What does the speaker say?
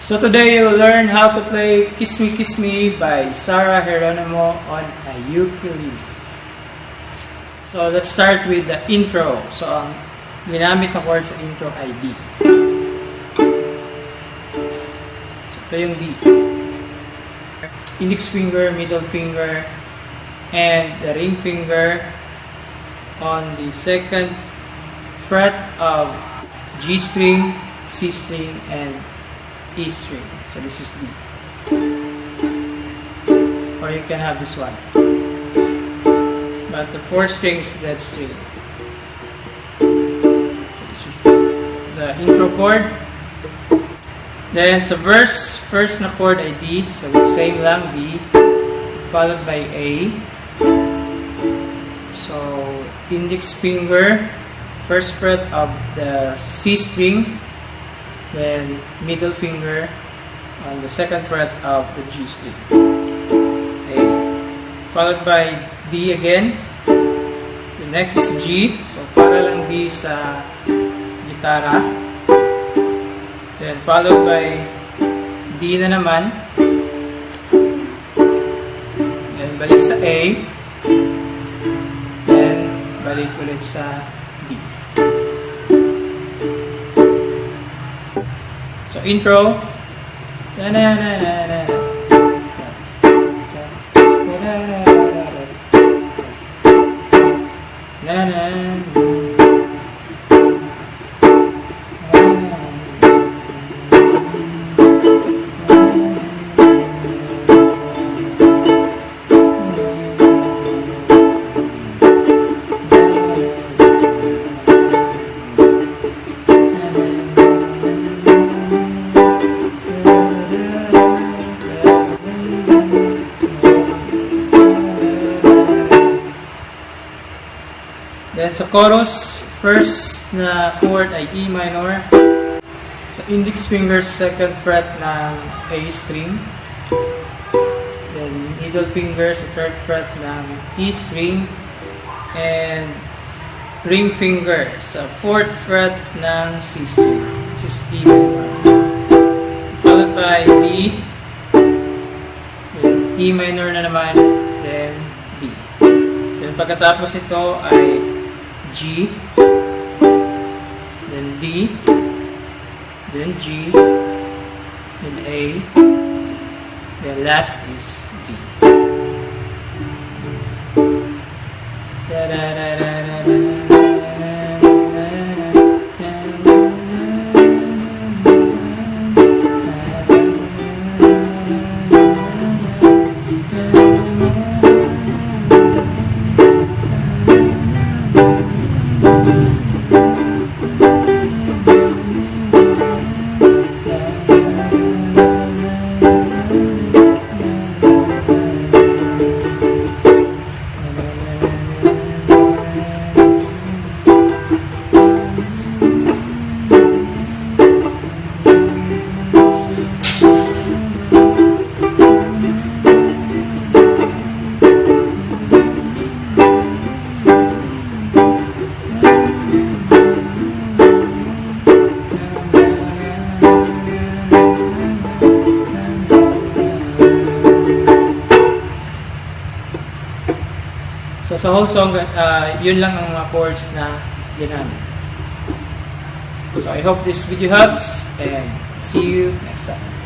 So today you will learn how to play Kiss Me by Sarah Geronimo on a ukulele. So let's start with the intro. So ang ginamit na chord sa intro ay D. So ito yung D. Index finger, middle finger, and the ring finger on the second fret of G string, C string, and E string. So this is D. Or you can have this one. But the fourth string is that string. So this is the intro chord. Then sa verse, first na chord ay D. So same lang, D. Followed by A. So index finger, first fret of the C string. Then middle finger on the second fret of the G string. Okay. Followed by D again. The next is G. So para lang D sa gitara. Then followed by D na naman. Then balik sa A. Then balik ulit sa D. So intro. Na na na na na. Na na. Then sa chorus, first na chord ay E minor. Sa index finger, second fret ng A string. Then middle finger sa third fret ng E string. And ring finger sa fourth fret ng C string. This is E minor. Followed by D. Then E minor na naman. Then D. Then pagkatapos ito ay G, then D, then G, then A, then last is D. Da, da, da, da, da, da. So sa whole song, yun lang ang mga chords na ginamit. So I hope this video helps and see you next time.